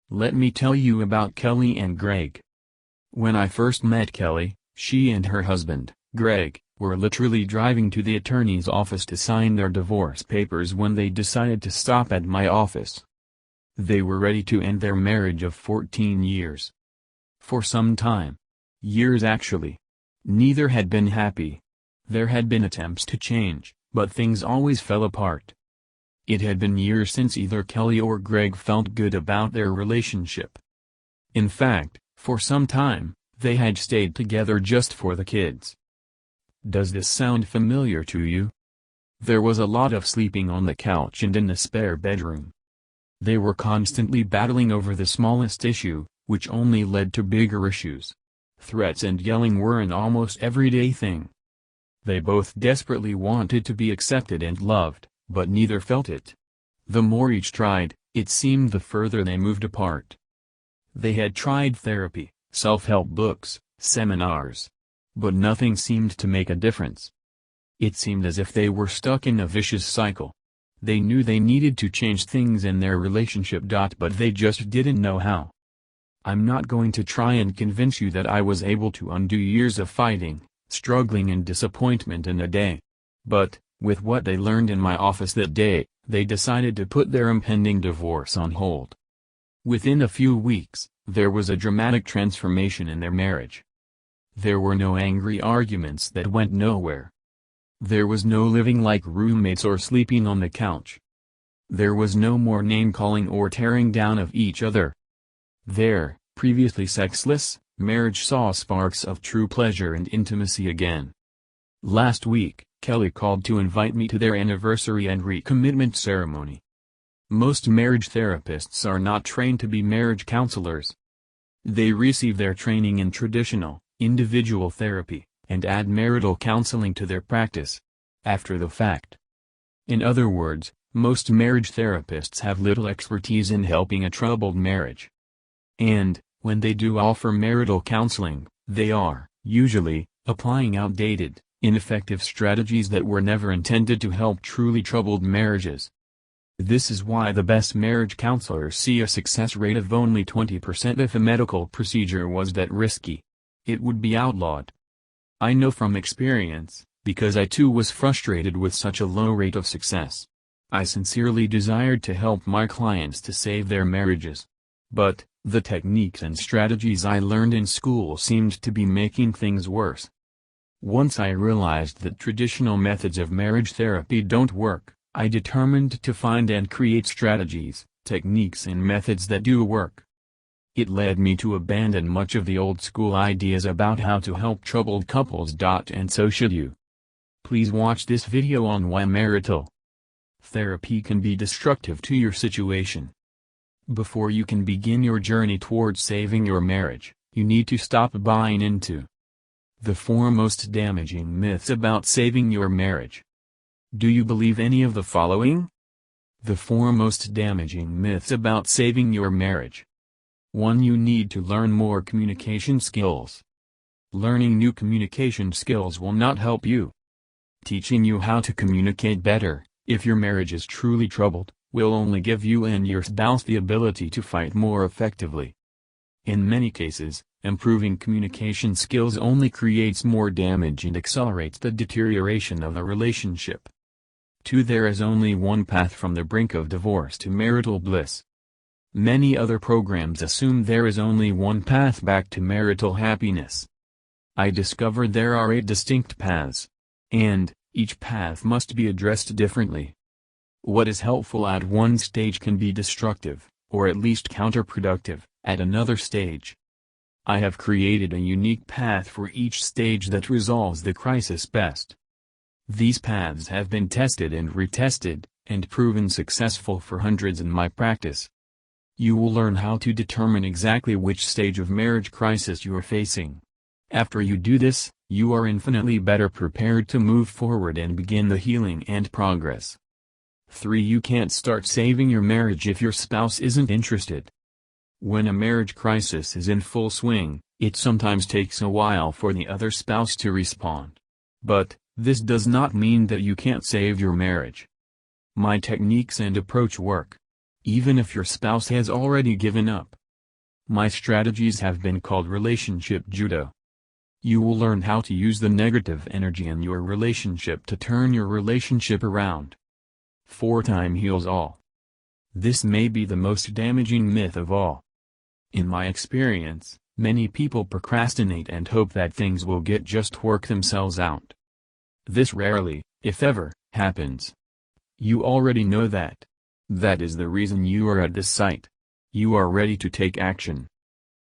Let me tell you about Kelly and Greg. When I first met Kelly, she and her husband, Greg, were literally driving to the attorney's office to sign their divorce papers when they decided to stop at my office. They were ready to end their marriage of 14 years. For some time. Years actually. Neither had been happy. There had been attempts to change, but things always fell apart. It had been years since either Kelly or Greg felt good about their relationship. In fact, for some time, they had stayed together just for the kids. Does this sound familiar to you? There was a lot of sleeping on the couch and in the spare bedroom. They were constantly battling over the smallest issue, which only led to bigger issues. Threats and yelling were an almost everyday thing. They both desperately wanted to be accepted and loved, but neither felt it. The more each tried, it seemed the further they moved apart. They had tried therapy, self-help books, seminars. But nothing seemed to make a difference. It seemed as if they were stuck in a vicious cycle. They knew they needed to change things in their relationship, but they just didn't know how. I'm not going to try and convince you that I was able to undo years of fighting, struggling and disappointment in a day. But, with what they learned in my office that day, they decided to put their impending divorce on hold. Within a few weeks, there was a dramatic transformation in their marriage. There were no angry arguments that went nowhere. There was no living like roommates or sleeping on the couch. There was no more name-calling or tearing down of each other. Their, previously sexless, marriage saw sparks of true pleasure and intimacy again. Last week, Kelly called to invite me to their anniversary and recommitment ceremony. Most marriage therapists are not trained to be marriage counselors. They receive their training in traditional, individual therapy, and add marital counseling to their practice. After the fact. In other words, most marriage therapists have little expertise in helping a troubled marriage. And, when they do offer marital counseling, they are, usually, applying outdated, ineffective strategies that were never intended to help truly troubled marriages. This is why the best marriage counselors see a success rate of only 20% if a medical procedure was that risky. It would be outlawed. I know from experience, because I too was frustrated with such a low rate of success. I sincerely desired to help my clients to save their marriages. But, the techniques and strategies I learned in school seemed to be making things worse. Once I realized that traditional methods of marriage therapy don't work, I determined to find and create strategies, techniques and methods that do work. It led me to abandon much of the old-school ideas about how to help troubled couples. And so should you. Please watch this video on why marital therapy can be destructive to your situation. Before you can begin your journey towards saving your marriage, you need to stop buying into the 4 most damaging myths about saving your marriage. Do you believe any of the following? The 4 most damaging myths about saving your marriage. 1. You need to learn more communication skills. Learning new communication skills will not help you. Teaching you how to communicate better, if your marriage is truly troubled, will only give you and your spouse the ability to fight more effectively. In many cases, improving communication skills only creates more damage and accelerates the deterioration of a relationship. 2. There is only one path from the brink of divorce to marital bliss. Many other programs assume there is only one path back to marital happiness. I discovered there are 8 distinct paths. And, each path must be addressed differently. What is helpful at one stage can be destructive, or at least counterproductive, at another stage. I have created a unique path for each stage that resolves the crisis best. These paths have been tested and retested, and proven successful for hundreds in my practice. You will learn how to determine exactly which stage of marriage crisis you are facing. After you do this, you are infinitely better prepared to move forward and begin the healing and progress. 3. You can't start saving your marriage if your spouse isn't interested. When a marriage crisis is in full swing, it sometimes takes a while for the other spouse to respond. But, this does not mean that you can't save your marriage. My techniques and approach work. even if your spouse has already given up. My strategies have been called relationship judo. You will learn how to use the negative energy in your relationship to turn your relationship around. 4 Time heals all. This may be the most damaging myth of all. In my experience, many people procrastinate and hope that things will just work themselves out. This rarely, if ever, happens. You already know that. That is the reason you are at this site. You are ready to take action.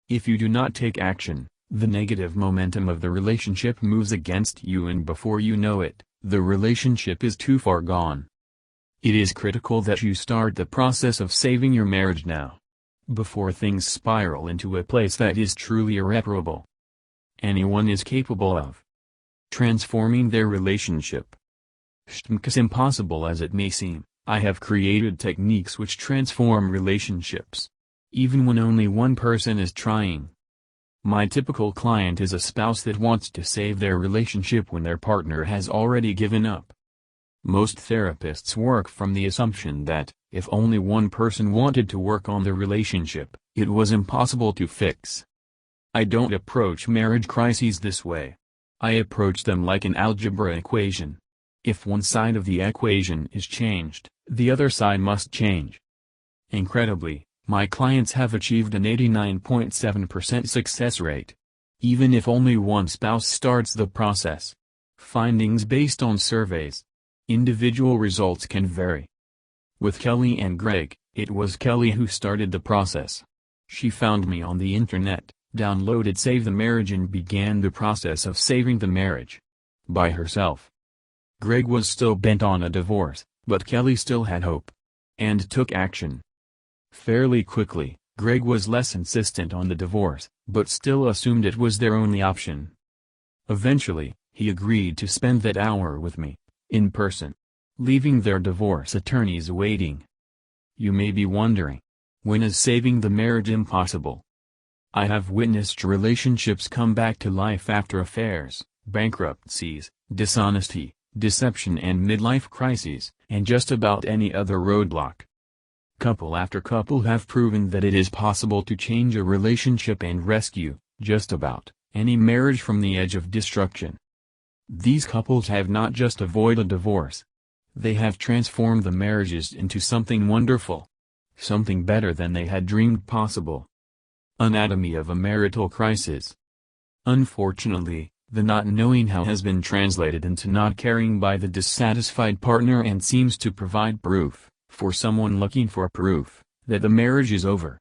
If you do not take action, the negative momentum of the relationship moves against you, and before you know it, the relationship is too far gone. It is critical that you start the process of saving your marriage now, before things spiral into a place that is truly irreparable. Anyone is capable of transforming their relationship. As impossible as it may seem, I have created techniques which transform relationships, even when only one person is trying. My typical client is a spouse that wants to save their relationship when their partner has already given up. Most therapists work from the assumption that, if only one person wanted to work on the relationship, it was impossible to fix. I don't approach marriage crises this way. I approach them like an algebra equation. If one side of the equation is changed, the other side must change. Incredibly, my clients have achieved an 89.7% success rate. Even if only one spouse starts the process. Findings based on surveys. Individual results can vary. With Kelly and Greg, it was Kelly who started the process. She found me on the internet, downloaded Save the Marriage, and began the process of saving the marriage. By herself. Greg was still bent on a divorce, but Kelly still had hope. And took action. Fairly quickly, Greg was less insistent on the divorce, but still assumed it was their only option. Eventually, he agreed to spend that hour with me, in person, leaving their divorce attorneys waiting. You may be wondering, when is saving the marriage impossible? I have witnessed relationships come back to life after affairs, bankruptcies, dishonesty, deception, and midlife crises, and just about any other roadblock. Couple after couple have proven that it is possible to change a relationship and rescue, just about, any marriage from the edge of destruction. These couples have not just avoided a divorce. They have transformed the marriages into something wonderful. Something better than they had dreamed possible. Anatomy of a marital crisis. Unfortunately, the not knowing how has been translated into not caring by the dissatisfied partner and seems to provide proof, for someone looking for proof, that the marriage is over.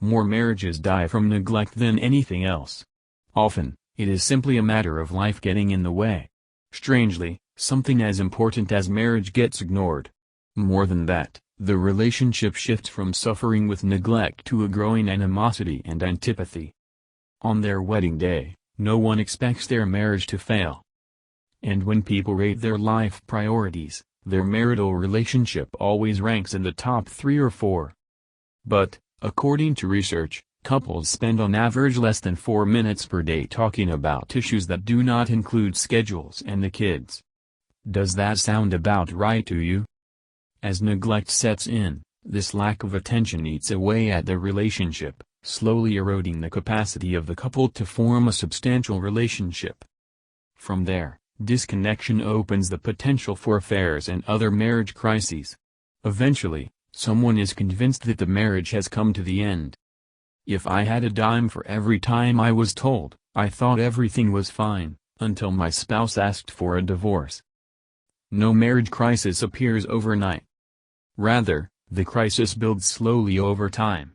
More marriages die from neglect than anything else. Often, it is simply a matter of life getting in the way. Strangely, something as important as marriage gets ignored. More than that, the relationship shifts from suffering with neglect to a growing animosity and antipathy. On their wedding day, no one expects their marriage to fail. And when people rate their life priorities, their marital relationship always ranks in the top 3 or 4. But, according to research, couples spend on average less than 4 minutes per day talking about issues that do not include schedules and the kids. Does that sound about right to you? As neglect sets in, this lack of attention eats away at the relationship, slowly eroding the capacity of the couple to form a substantial relationship. From there, disconnection opens the potential for affairs and other marriage crises. Eventually, someone is convinced that the marriage has come to the end. If I had a dime for every time I was told, I thought everything was fine, until my spouse asked for a divorce. No marriage crisis appears overnight. Rather, the crisis builds slowly over time.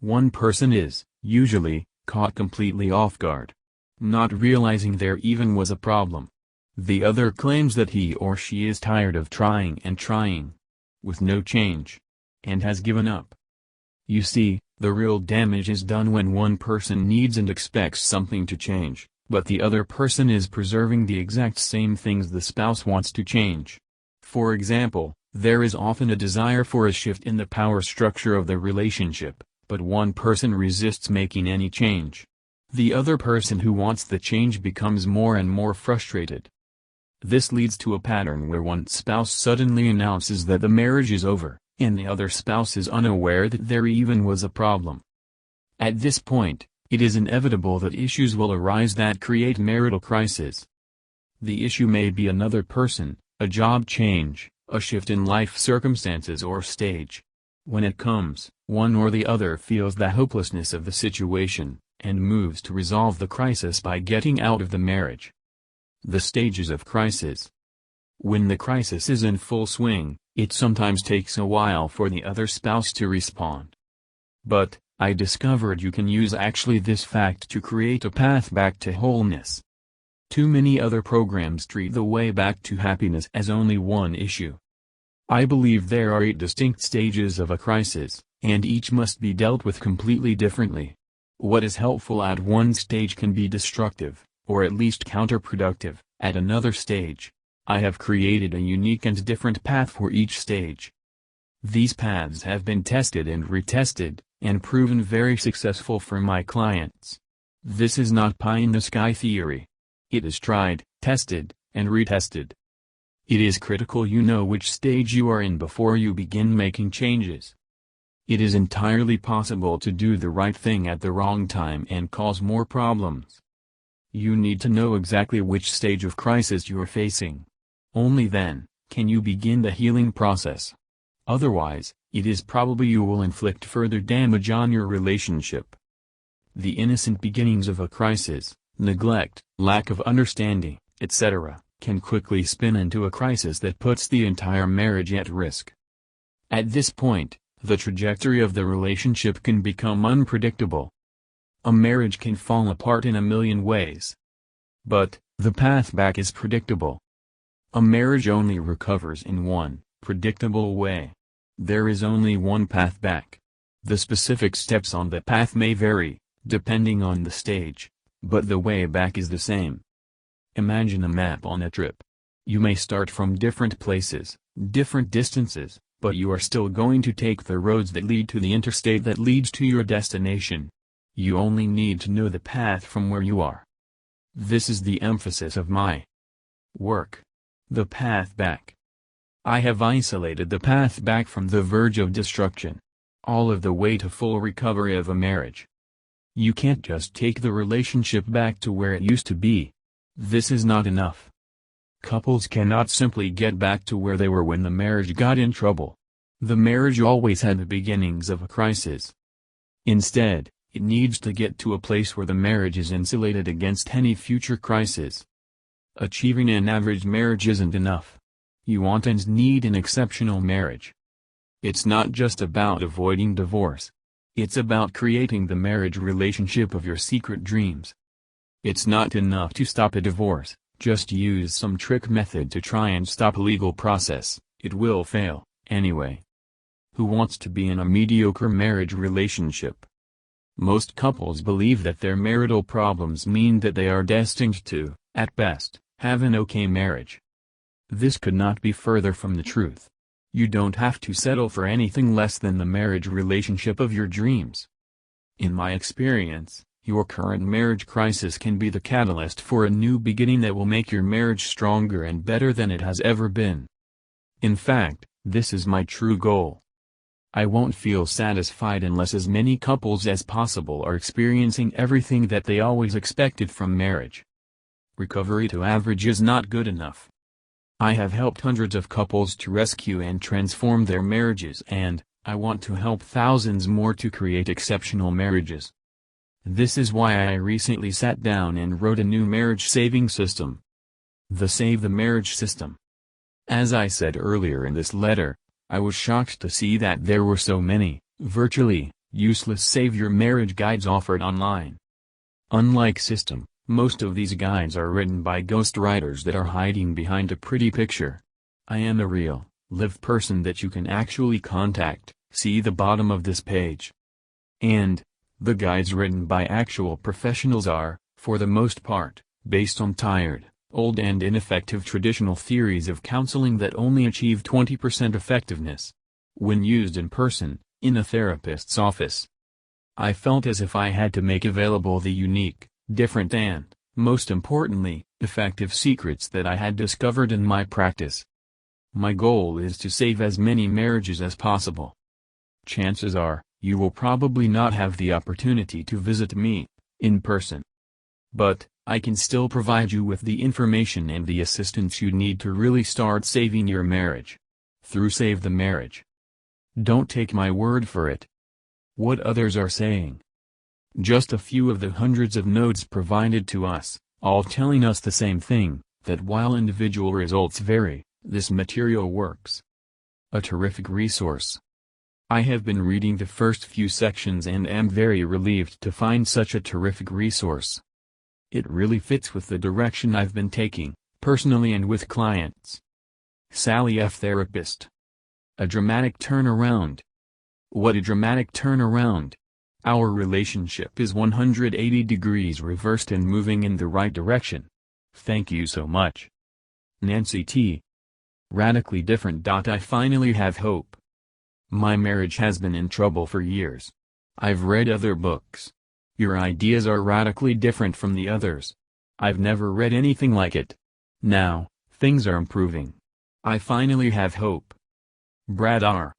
One person is, usually, caught completely off guard, not realizing there even was a problem. The other claims that he or she is tired of trying and trying, with no change, and has given up. You see, the real damage is done when one person needs and expects something to change, but the other person is preserving the exact same things the spouse wants to change. For example, there is often a desire for a shift in the power structure of the relationship, but one person resists making any change. The other person who wants the change becomes more and more frustrated. This leads to a pattern where one spouse suddenly announces that the marriage is over, and the other spouse is unaware that there even was a problem. At this point, it is inevitable that issues will arise that create marital crisis. The issue may be another person, a job change, a shift in life circumstances or stage. When it comes, one or the other feels the hopelessness of the situation, and moves to resolve the crisis by getting out of the marriage. The stages of crisis. When the crisis is in full swing, it sometimes takes a while for the other spouse to respond. But, I discovered you can use actually this fact to create a path back to wholeness. Too many other programs treat the way back to happiness as only one issue. I believe there are 8 distinct stages of a crisis, and each must be dealt with completely differently. What is helpful at one stage can be destructive, or at least counterproductive, at another stage. I have created a unique and different path for each stage. These paths have been tested and retested, and proven very successful for my clients. This is not pie-in-the-sky theory. It is tried, tested, and retested. It is critical you know which stage you are in before you begin making changes. It is entirely possible to do the right thing at the wrong time and cause more problems. You need to know exactly which stage of crisis you are facing. Only then can you begin the healing process. Otherwise, it is probable you will inflict further damage on your relationship. The innocent beginnings of a crisis, neglect, lack of understanding, etc., can quickly spin into a crisis that puts the entire marriage at risk. At this point, the trajectory of the relationship can become unpredictable. A marriage can fall apart in a million ways. But, the path back is predictable. A marriage only recovers in one predictable way. There is only one path back. The specific steps on the path may vary, depending on the stage, but the way back is the same. Imagine a map on a trip. You may start from different places, different distances, but you are still going to take the roads that lead to the interstate that leads to your destination. You only need to know the path from where you are. This is the emphasis of my work. The path back. I have isolated the path back from the verge of destruction. All of the way to full recovery of a marriage. You can't just take the relationship back to where it used to be. This is not enough. Couples cannot simply get back to where they were when the marriage got in trouble. The marriage always had the beginnings of a crisis. Instead, it needs to get to a place where the marriage is insulated against any future crisis. Achieving an average marriage isn't enough. You want and need an exceptional marriage. It's not just about avoiding divorce. It's about creating the marriage relationship of your secret dreams. It's not enough to stop a divorce, just use some trick method to try and stop a legal process, it will fail, anyway. Who wants to be in a mediocre marriage relationship? Most couples believe that their marital problems mean that they are destined to, at best, have an okay marriage. This could not be further from the truth. You don't have to settle for anything less than the marriage relationship of your dreams. In my experience, your current marriage crisis can be the catalyst for a new beginning that will make your marriage stronger and better than it has ever been. In fact, this is my true goal. I won't feel satisfied unless as many couples as possible are experiencing everything that they always expected from marriage. Recovery to average is not good enough. I have helped hundreds of couples to rescue and transform their marriages and, I want to help thousands more to create exceptional marriages. This is why I recently sat down and wrote a new marriage saving system. The Save the Marriage System. As I said earlier in this letter, I was shocked to see that there were so many, virtually, useless Save Your Marriage guides offered online. Unlike System, most of these guides are written by ghostwriters that are hiding behind a pretty picture. I am a real, live person that you can actually contact, see the bottom of this page. And, the guides written by actual professionals are, for the most part, based on tired, old and ineffective traditional theories of counseling that only achieve 20% effectiveness. When used in person, in a therapist's office. I felt as if I had to make available the unique, different and, most importantly, effective secrets that I had discovered in my practice. My goal is to save as many marriages as possible. Chances are, you will probably not have the opportunity to visit me, in person. But, I can still provide you with the information and the assistance you need to really start saving your marriage. Through Save the Marriage. Don't take my word for it. What others are saying. Just a few of the hundreds of notes provided to us, all telling us the same thing, that while individual results vary, this material works. A terrific resource. I have been reading the first few sections and am very relieved to find such a terrific resource. It really fits with the direction I've been taking, personally and with clients. Sally F. Therapist. A dramatic turnaround. What a dramatic turnaround. Our relationship is 180 degrees reversed and moving in the right direction. Thank you so much. Nancy T. Radically different. I finally have hope. My marriage has been in trouble for years. I've read other books. Your ideas are radically different from the others. I've never read anything like it. Now, things are improving. I finally have hope. Brad R.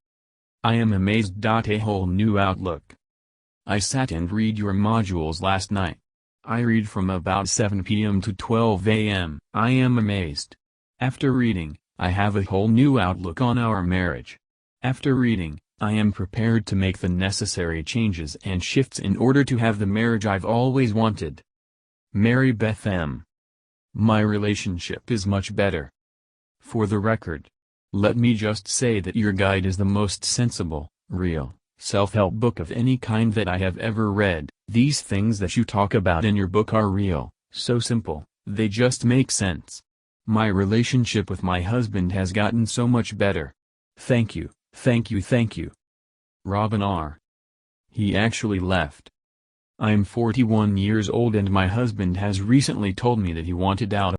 I am amazed. A whole new outlook. I sat and read your modules last night. I read from about 7 p.m. to 12 a.m. I am amazed. After reading, I have a whole new outlook on our marriage. After reading, I am prepared to make the necessary changes and shifts in order to have the marriage I've always wanted. Mary Beth M. My relationship is much better. For the record, let me just say that your guide is the most sensible, real, self-help book of any kind that I have ever read. These things that you talk about in your book are real, so simple, they just make sense. My relationship with my husband has gotten so much better. Thank you, thank you, thank you. Robin R. He actually left. I'm 41 years old and my husband has recently told me that he wanted out